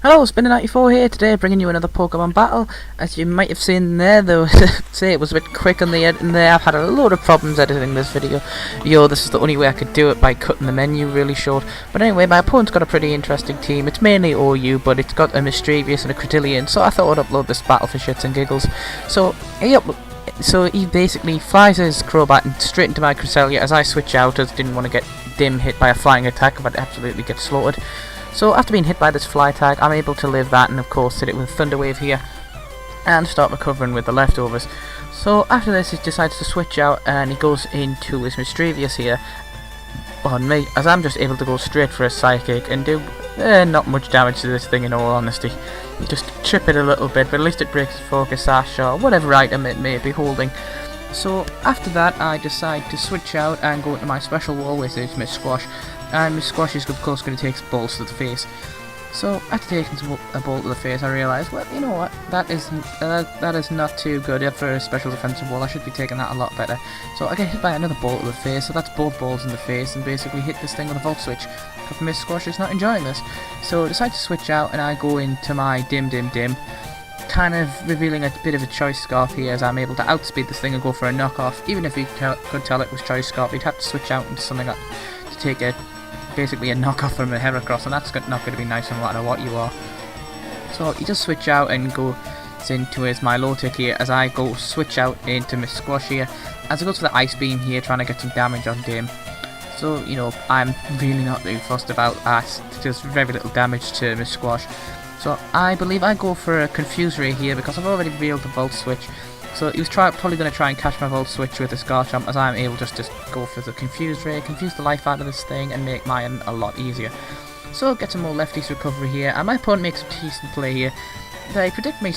Hello, Spinner94 here, today bringing you another Pokemon battle. As you might have seen there, though, say it was a bit quick on the edit there. I've had a load of problems editing this video. This is the only way I could do it, by cutting the menu really short. But anyway, my opponent's got a pretty interesting team. It's mainly OU, but it's got a Mischievous and a Credillion, so I thought I'd upload this battle for shits and giggles. So he basically flies his Crobat straight into my Cresselia as I switch out, as I didn't want to get Dim hit by a flying attack if I'd absolutely get slaughtered. So after being hit by this fly tag, I'm able to live that and of course hit it with Thunder Wave here and start recovering with the leftovers. So after this he decides to switch out and he goes into his Mischievous here on me, as I'm just able to go straight for a Psychic and do not much damage to this thing in all honesty. Just chip it a little bit, but at least it breaks its Focus Sash or whatever item it may be holding. So after that I decide to switch out and go into my special wall, which is Miss Squash. And Miss Squash is of course going to take balls to the face. So after taking a ball to the face, I realise, well, you know what, that is not too good for a special defensive wall. I should be taking that a lot better. So I get hit by another ball to the face, so that's both balls in the face, and basically hit this thing with a Volt Switch. Because Miss Squash is not enjoying this. So I decide to switch out and I go into my Dim, kind of revealing a bit of a Choice Scarf here, as I'm able to outspeed this thing and go for a knockoff. Even if you could tell it was Choice Scarf, you'd have to switch out into something to take basically a knockoff from a Heracross, and that's not going to be nice no matter what you are. So you just switch out and go into his Milotic here, as I go switch out into Miss Squash here, as I go to the Ice Beam here, trying to get some damage on Dim. So, I'm really not too fussed about that. There's very little damage to Miss Squash. So I believe I go for a Confuse Ray here, because I've already revealed the Volt Switch. So he was probably going to try and catch my Volt Switch with his Garchomp, as I'm able just to go for the Confuse Ray, confuse the life out of this thing, and make mine a lot easier. So get some more lefties recovery here, and my opponent makes a decent play here. They predict me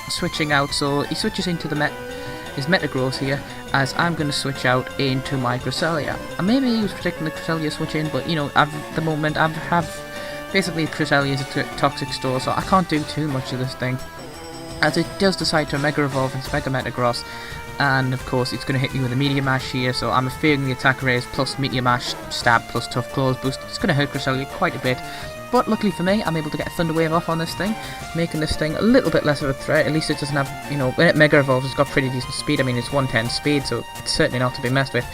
switching out, so he switches into his Metagross here, as I'm going to switch out into my Cresselia. And maybe he was predicting the Cresselia switch in, but at the moment I have basically Cresselia is a toxic store, so I can't do too much of this thing, as it does decide to Mega Evolve into Mega Metagross, and of course it's going to hit me with a Meteor Mash here, so I'm fearing the attack raise plus Meteor Mash, Stab plus Tough Claws boost. It's going to hurt Cresselia quite a bit, but luckily for me I'm able to get a Thunder Wave off on this thing, making this thing a little bit less of a threat. At least it doesn't have, when it Mega Evolves it's got pretty decent speed. I mean, it's 110 speed, so it's certainly not to be messed with.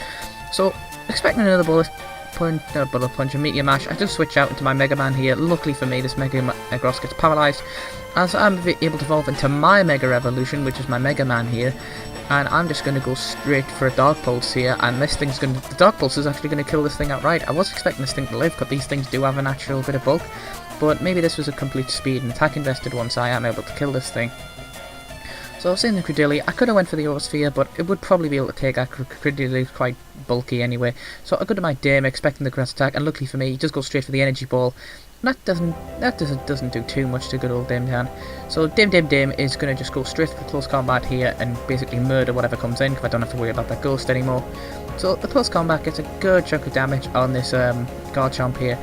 So expecting another bullet punch and Meteor Mash, I just switch out into my Mega Man here. Luckily for me, this Mega Metagross gets paralyzed, as I'm able to evolve into my Mega Evolution, which is my Mega Man here, and I'm just going to go straight for a Dark Pulse here, and this thing's the Dark Pulse is actually going to kill this thing outright. I was expecting this thing to live, because these things do have a natural bit of bulk, but maybe this was a complete speed and attack invested one, so I am able to kill this thing. So seeing the Credillion, I could have went for the Aura, but it would probably be able to take that. Credillion is quite bulky anyway. So I go to my Dim, expecting the grass attack, and luckily for me, he just goes straight for the Energy Ball. And that doesn't do too much to good old Dim Dan. So Dim is going to just go straight for close combat here and basically murder whatever comes in, because I don't have to worry about that ghost anymore. So the close combat gets a good chunk of damage on this Garchomp here,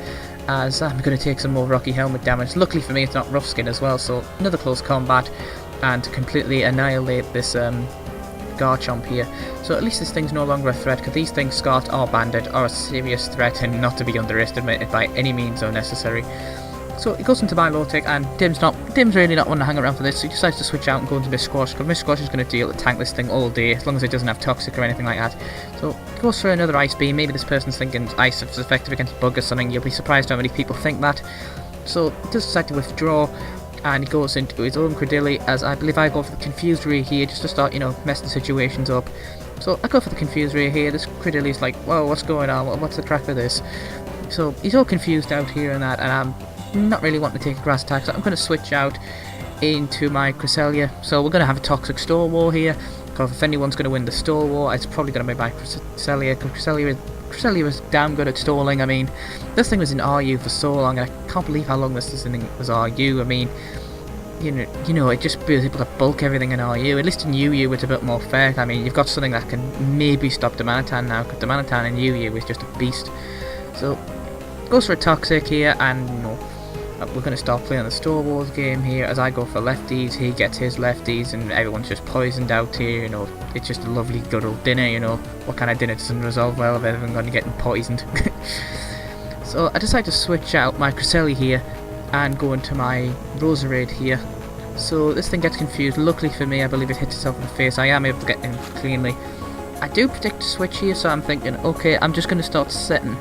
as I'm going to take some more Rocky Helmet damage. Luckily for me, it's not Rough Skin as well, so another close combat and completely annihilate this Garchomp here. So at least this thing's no longer a threat, because these things, Scott or Bandit, are a serious threat and not to be underestimated by any means unnecessary. So it goes into my Milotic, and Dim's really not wanting to hang around for this, so he decides to switch out and go into Miss Squash, because Miss Squash is going to deal to tank this thing all day, as long as it doesn't have Toxic or anything like that. So he goes for another Ice Beam. Maybe this person's thinking Ice is effective against Bug or something. You'll be surprised how many people think that. So he does decide to withdraw, and he goes into his own Credillion, as I believe I go for the Confused Ray here, just to start, messing situations up. So I go for the Confused Ray here. This Credillion's like, whoa, what's going on? What's the crack with this? So he's all confused out here and that, and I'm not really wanting to take a grass attack, so I'm going to switch out into my Cresselia. So we're going to have a Toxic Store War here, because if anyone's going to win the Store War, it's probably going to be my Cresselia, because Cresselia was damn good at stalling. I mean, this thing was in RU for so long, and I can't believe how long this thing was RU. I mean, it just was able to bulk everything in RU. At least in UU it's a bit more fair. I mean, you've got something that can maybe stop Domanitan now, because Domanitan in UU is just a beast. So, goes for a Toxic here, and we're going to start playing the Store Wars game here, as I go for lefties, he gets his lefties, and everyone's just poisoned out here. It's just a lovely good old dinner. What kind of dinner doesn't resolve well if everyone getting poisoned? So I decide to switch out my Cresselia here, and go into my Roserade here. So this thing gets confused. Luckily for me, I believe it hits itself in the face. I am able to get in cleanly. I do predict a switch here, so I'm thinking, okay, I'm just going to start setting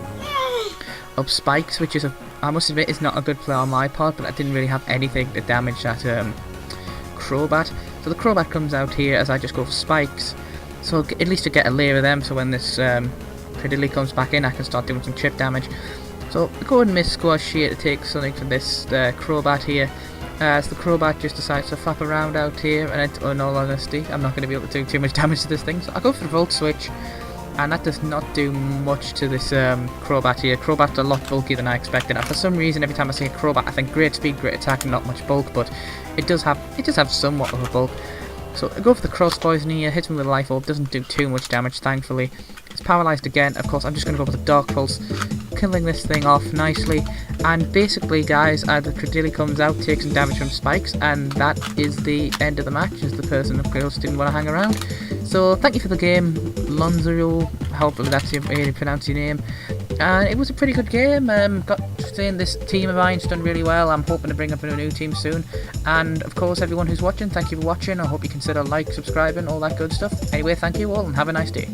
up spikes, which is, I must admit, is not a good play on my part, but I didn't really have anything to damage that Crobat. So the Crobat comes out here as I just go for spikes. So at least to get a layer of them, so when this Credilli comes back in, I can start doing some chip damage. So go and miss Squash here to take something from this Crobat here. As the Crobat just decides to flap around out here, and in all honesty, I'm not going to be able to do too much damage to this thing. So I'll go for the Volt Switch, and that does not do much to this Crobat here. Crobat's a lot bulkier than I expected. And for some reason, every time I see a Crobat, I think great speed, great attack, and not much bulk, but it does have somewhat of a bulk. So I go for the Cross Poison here, hits me with a Life Orb, doesn't do too much damage, thankfully. It's paralyzed again. Of course, I'm just going to go for the Dark Pulse, killing this thing off nicely. And basically, guys, the Credilli comes out, takes some damage from spikes, and that is the end of the match, as the person of course didn't want to hang around. So thank you for the game, Lonzo. Hopefully that's the way to pronounce your name. And it was a pretty good game. Got saying this team of mine's done really well. I'm hoping to bring up a new team soon. And of course, everyone who's watching, thank you for watching. I hope you consider like, subscribing, all that good stuff. Anyway, thank you all, and have a nice day.